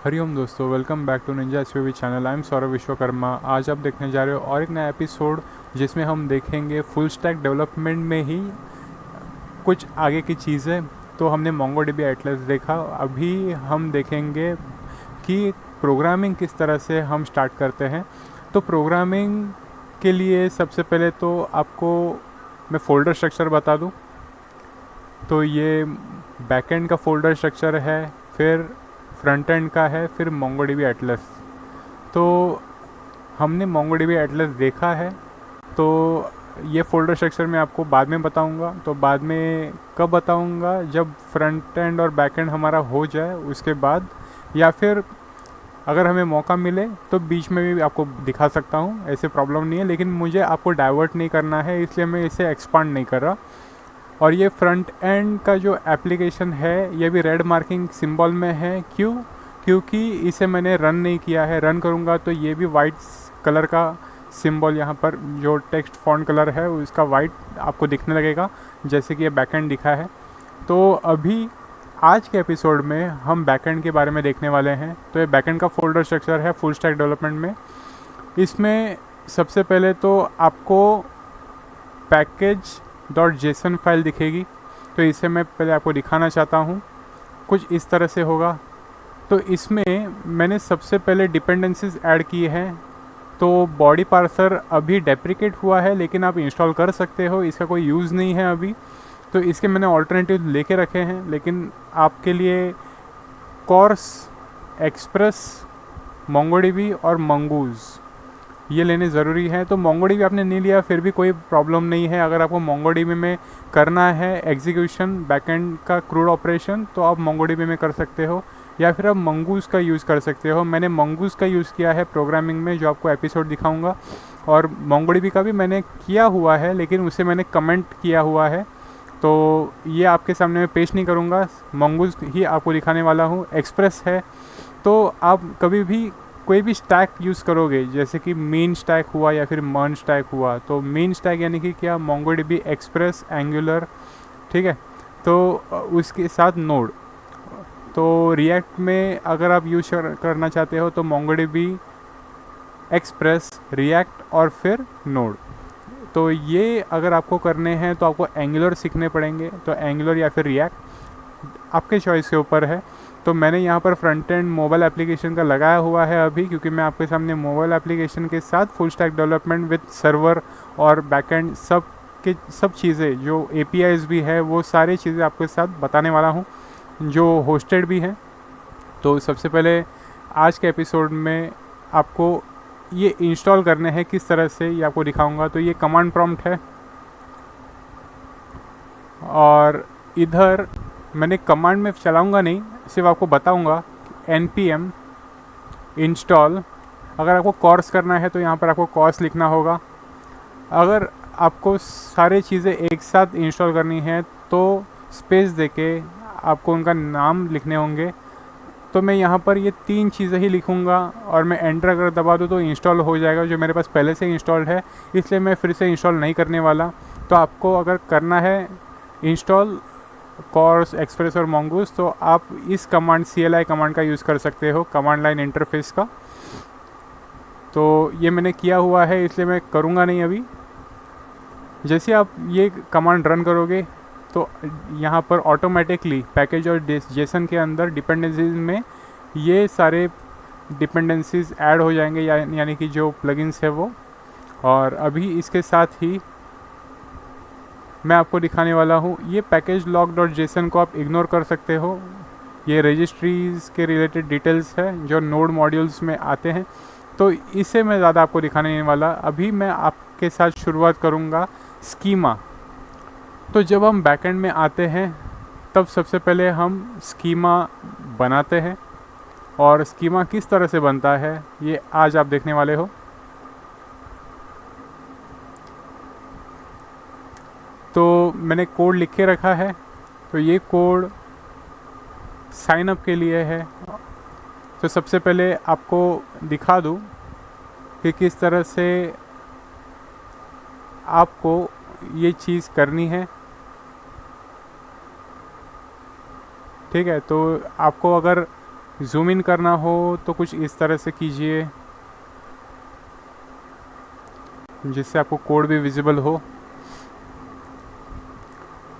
हरिओम दोस्तों, welcome back to ninja SVV channel. I am Saurabh Vishwakarma. आज आप देखने जा रहे हो और एक नया एपिसोड जिसमें हम देखेंगे फुल स्टैक डेवलपमेंट में ही कुछ आगे की चीज़ें। तो हमने मोंगोडीबी एटलस देखा, अभी हम देखेंगे कि प्रोग्रामिंग किस तरह से हम स्टार्ट करते हैं। तो प्रोग्रामिंग के लिए सबसे पहले तो आपको मैं फ़ोल्डर स्ट्रक्चर बता दूं। तो ये बैकएंड का फ़ोल्डर स्ट्रक्चर है, फिर फ्रंट एंड का है, फिर मोंगोडीबी एटलस। तो हमने मोंगोडीबी एटलस देखा है, तो ये फ़ोल्डर स्ट्रक्चर मैं आपको बाद में बताऊंगा। तो बाद में कब बताऊंगा? जब फ्रंट एंड और बैक एंड हमारा हो जाए उसके बाद, या फिर अगर हमें मौका मिले तो बीच में भी आपको दिखा सकता हूँ, ऐसे प्रॉब्लम नहीं है। लेकिन मुझे आपको डाइवर्ट नहीं करना है, इसलिए मैं इसे एक्सपांड नहीं कर रहा। और ये फ्रंट एंड का जो एप्लीकेशन है ये भी रेड मार्किंग सिंबल में है। क्यों? क्योंकि इसे मैंने रन नहीं किया है। रन करूँगा तो ये भी वाइट कलर का सिंबल, यहाँ पर जो टेक्स्ट फॉन्ट कलर है उसका वाइट आपको दिखने लगेगा, जैसे कि ये बैकएंड दिखा है। तो अभी आज के एपिसोड में हम बैकएंड के बारे में देखने वाले हैं। तो ये बैकएंड का फोल्डर स्ट्रक्चर है फुल स्टैक डेवलपमेंट में। इसमें सबसे पहले तो आपको पैकेज डॉट जेसन फाइल दिखेगी। तो इसे मैं पहले आपको दिखाना चाहता हूँ, कुछ इस तरह से होगा। तो इसमें मैंने सबसे पहले डिपेंडेंसीज ऐड की हैं। तो बॉडी पार्सर अभी डेप्रिकेट हुआ है, लेकिन आप इंस्टॉल कर सकते हो, इसका कोई यूज़ नहीं है अभी। तो इसके मैंने ऑल्टरनेटिव लेके रखे हैं, लेकिन आपके लिए कॉर्स, एक्सप्रेस, मोंगोडीबी और मंगूज़ ये लेने ज़रूरी है। तो मोंगोडीबी आपने नहीं लिया फिर भी कोई प्रॉब्लम नहीं है। अगर आपको मोंगोडीबी में करना है एग्जीक्यूशन बैकएंड का क्रूड ऑपरेशन, तो आप मोंगोडीबी में कर सकते हो, या फिर आप मंगूज़ का यूज़ कर सकते हो। मैंने मंगूज़ का यूज़ किया है प्रोग्रामिंग में, जो आपको एपिसोड दिखाऊंगा। और मोंगोडीबी का भी मैंने किया हुआ है, लेकिन उसे मैंने कमेंट किया हुआ है, तो ये आपके सामने मैं पेश नहीं करूँगा। मंगूज़ ही आपको दिखाने वाला हूँ। एक्सप्रेस है, तो आप कभी भी कोई भी स्टैक यूज़ करोगे, जैसे कि मेन स्टैक हुआ या फिर मर्ज स्टैक हुआ, तो मेन स्टैक यानी कि क्या? मोंगोडीबी, एक्सप्रेस, एंगुलर, ठीक है। तो उसके साथ नोड। तो रिएक्ट में अगर आप यूज करना चाहते हो तो मोंगोडीबी, एक्सप्रेस, रिएक्ट और फिर नोड। तो ये अगर आपको करने हैं तो आपको एंगुलर सीखने पड़ेंगे। तो एंगुलर या फिर रिएक्ट आपके चॉइस के ऊपर है। तो मैंने यहाँ पर फ्रंट एंड मोबाइल एप्लीकेशन का लगाया हुआ है अभी, क्योंकि मैं आपके सामने मोबाइल एप्लीकेशन के साथ full stack development with server और बैकएंड सब चीज़ें जो APIs भी है, वो सारी चीज़ें आपके साथ बताने वाला हूँ, जो होस्टेड भी हैं। तो सबसे पहले आज के एपिसोड में आपको ये इंस्टॉल करने हैं किस तरह से, ये आपको दिखाऊंगा। तो ये कमांड प्रॉम्प्ट है, और इधर मैंने कमांड में चलाऊंगा नहीं, सिर्फ आपको बताऊंगा npm इंस्टॉल। अगर आपको कॉर्स करना है तो यहाँ पर आपको कॉर्स लिखना होगा। अगर आपको सारी चीज़ें एक साथ इंस्टॉल करनी है तो स्पेस देके आपको उनका नाम लिखने होंगे। तो मैं यहाँ पर ये 3 चीज़ें ही लिखूँगा, और मैं एंटर अगर दबा दूँ तो इंस्टॉल हो जाएगा, जो मेरे पास पहले से इंस्टॉल्ड है, इसलिए मैं फिर से इंस्टॉल नहीं करने वाला। तो आपको अगर करना है इंस्टॉल कॉर्स, एक्सप्रेस और मंगूज़, तो आप इस कमांड CLI कमांड का यूज़ कर सकते हो, कमांड लाइन इंटरफेस का। तो ये मैंने किया हुआ है, इसलिए मैं करूँगा नहीं अभी। जैसे आप ये कमांड रन करोगे तो यहाँ पर ऑटोमेटिकली पैकेज और जेसन के अंदर डिपेंडेंसीज में ये सारे डिपेंडेंसीज ऐड हो जाएंगे, यानी कि जो प्लगइन्स है वो। और अभी इसके साथ ही मैं आपको दिखाने वाला हूँ, ये पैकेज लॉग डॉट जेसन को आप इग्नोर कर सकते हो। ये रजिस्ट्रीज़ के रिलेटेड डिटेल्स है जो नोड मॉड्यूल्स में आते हैं, तो इसे मैं ज़्यादा आपको दिखाने नहीं वाला। अभी मैं आपके साथ शुरुआत करूँगा स्कीमा। तो जब हम बैकएंड में आते हैं तब सबसे पहले हम स्कीमा बनाते हैं, और स्कीमा किस तरह से बनता है ये आज आप देखने वाले हो। तो मैंने कोड लिख के रखा है। तो ये कोड साइन अप के लिए है। तो सबसे पहले आपको दिखा दूँ कि किस तरह से आपको ये चीज़ करनी है, ठीक है। तो आपको अगर जूम इन करना हो तो कुछ इस तरह से कीजिए जिससे आपको कोड भी विजिबल हो।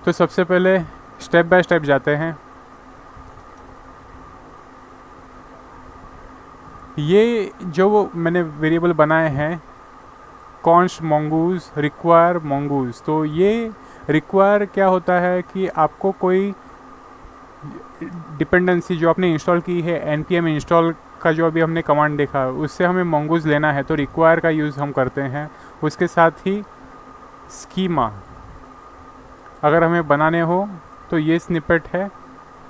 तो सबसे पहले स्टेप बाय स्टेप जाते हैं। ये जो मैंने वेरिएबल बनाए हैं कॉन्स्ट mongoose रिक्वायर mongoose, तो ये रिक्वायर क्या होता है कि आपको कोई डिपेंडेंसी जो आपने इंस्टॉल की है npm इंस्टॉल का जो अभी हमने कमांड देखा उससे हमें mongoose लेना है, तो रिक्वायर का यूज़ हम करते हैं। उसके साथ ही स्कीमा अगर हमें बनाने हो तो ये स्निपेट है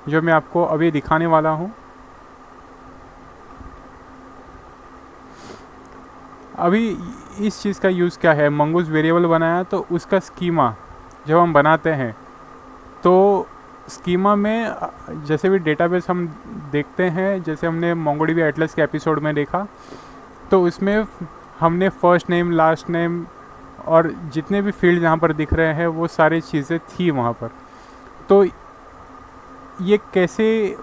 जो मैं आपको अभी दिखाने वाला हूँ। अभी इस चीज़ का यूज़ क्या है, mongoose वेरिएबल बनाया तो उसका स्कीमा जब हम बनाते हैं तो स्कीमा में जैसे भी डेटाबेस हम देखते हैं, जैसे हमने MongoDB एटलस के एपिसोड में देखा, तो उसमें हमने फर्स्ट नेम लास्ट नेम और जितने भी फील्ड यहाँ पर दिख रहे हैं वो सारी चीज़ें थी वहाँ पर। तो ये कैसे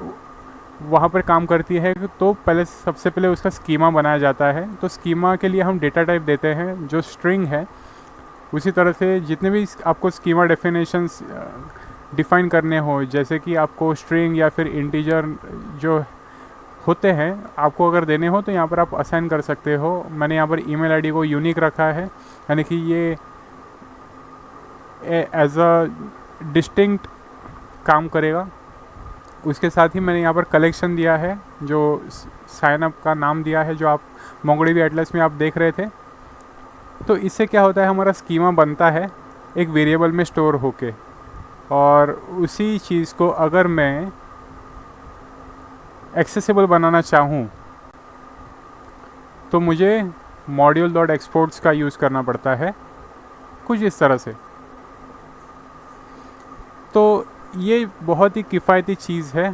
वहाँ पर काम करती है, तो पहले सबसे पहले उसका स्कीमा बनाया जाता है। तो स्कीमा के लिए हम डेटा टाइप देते हैं जो स्ट्रिंग है। उसी तरह से जितने भी आपको स्कीमा डेफिनेशंस डिफ़ाइन करने हो, जैसे कि आपको स्ट्रिंग या फिर इंटीजर जो होते हैं आपको अगर देने हो तो यहाँ पर आप असाइन कर सकते हो। मैंने यहाँ पर ईमेल आईडी को यूनिक रखा है, यानी कि ये एज अ डिस्टिंक्ट काम करेगा। उसके साथ ही मैंने यहाँ पर कलेक्शन दिया है, जो साइन अप का नाम दिया है जो आप MongoDB एटलस में आप देख रहे थे। तो इससे क्या होता है, हमारा स्कीमा बनता है एक वेरिएबल में स्टोर होके, और उसी चीज़ को अगर मैं एक्सेसिबल बनाना चाहूँ तो मुझे module.exports का यूज़ करना पड़ता है कुछ इस तरह से। तो ये बहुत ही किफ़ायती चीज़ है।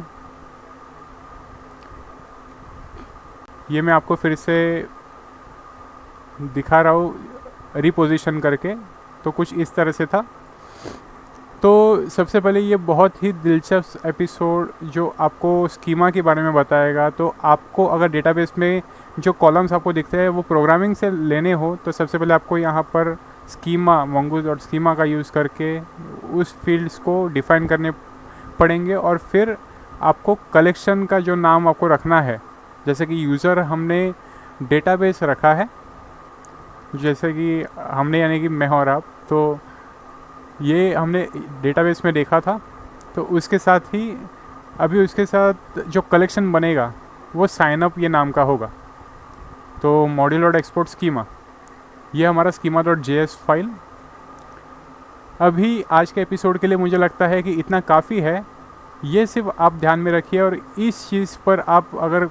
ये मैं आपको फिर से दिखा रहा हूँ रिपोजिशन करके, तो कुछ इस तरह से था। तो सबसे पहले ये बहुत ही दिलचस्प एपिसोड जो आपको स्कीमा के बारे में बताएगा। तो आपको अगर डेटाबेस में जो कॉलम्स आपको दिखते हैं वो प्रोग्रामिंग से लेने हो तो सबसे पहले आपको यहाँ पर स्कीमा mongoose और स्कीमा का यूज़ करके उस फील्ड्स को डिफ़ाइन करने पड़ेंगे, और फिर आपको कलेक्शन का जो नाम आपको रखना है, जैसे कि यूज़र हमने डेटाबेस रखा है, जैसे कि हमने यानी कि मैं और आप, तो ये हमने डेटाबेस में देखा था। तो उसके साथ ही अभी उसके साथ जो कलेक्शन बनेगा वो साइन अप ये नाम का होगा। तो module.export स्कीमा, ये हमारा schema.js फाइल। अभी आज के एपिसोड के लिए मुझे लगता है कि इतना काफ़ी है। ये सिर्फ आप ध्यान में रखिए, और इस चीज़ पर आप अगर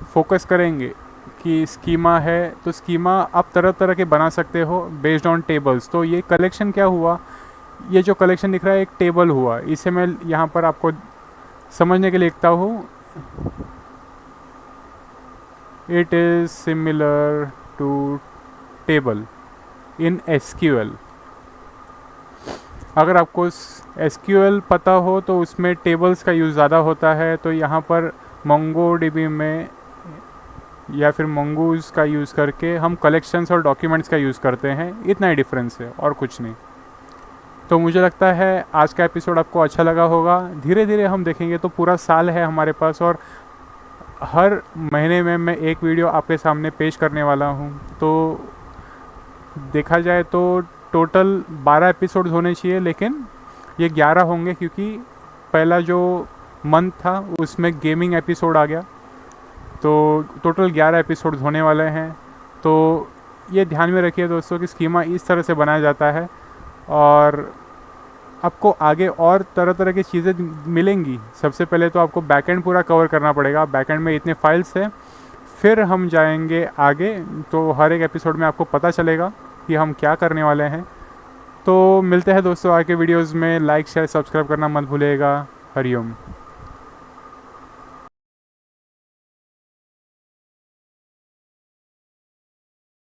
फोकस करेंगे कि स्कीमा है तो स्कीमा आप तरह तरह के बना सकते हो बेस्ड ऑन टेबल्स। तो ये कलेक्शन क्या हुआ, ये जो कलेक्शन दिख रहा है एक टेबल हुआ। इसे मैं यहाँ पर आपको समझने के लिए लिखता हूँ, it is similar to table in SQL। अगर आपको SQL पता हो तो उसमें टेबल्स का यूज़ ज़्यादा होता है, तो यहाँ पर MongoDB में या फिर mongoose का यूज़ करके हम कलेक्शंस और डॉक्यूमेंट्स का यूज़ करते हैं। इतना ही डिफरेंस है और कुछ नहीं। तो मुझे लगता है आज का एपिसोड आपको अच्छा लगा होगा। धीरे धीरे हम देखेंगे, तो पूरा साल है हमारे पास और हर महीने में मैं एक वीडियो आपके सामने पेश करने वाला हूँ। तो देखा जाए तो टोटल 12 एपिसोड होने चाहिए, लेकिन ये 11 होंगे क्योंकि पहला जो मंथ था उसमें गेमिंग एपिसोड आ गया। तो टोटल 11 एपिसोड होने वाले हैं। तो ये ध्यान में रखिए दोस्तों कि स्कीमा इस तरह से बनाया जाता है, और आपको आगे और तरह तरह की चीज़ें मिलेंगी। सबसे पहले तो आपको बैकएंड पूरा कवर करना पड़ेगा। बैकएंड में इतने फाइल्स हैं, फिर हम जाएंगे आगे। तो हर एक एपिसोड में आपको पता चलेगा कि हम क्या करने वाले हैं। तो मिलते हैं दोस्तों आगे वीडियोज़ में। लाइक शेयर सब्सक्राइब करना मत भूलिएगा। हरिओम।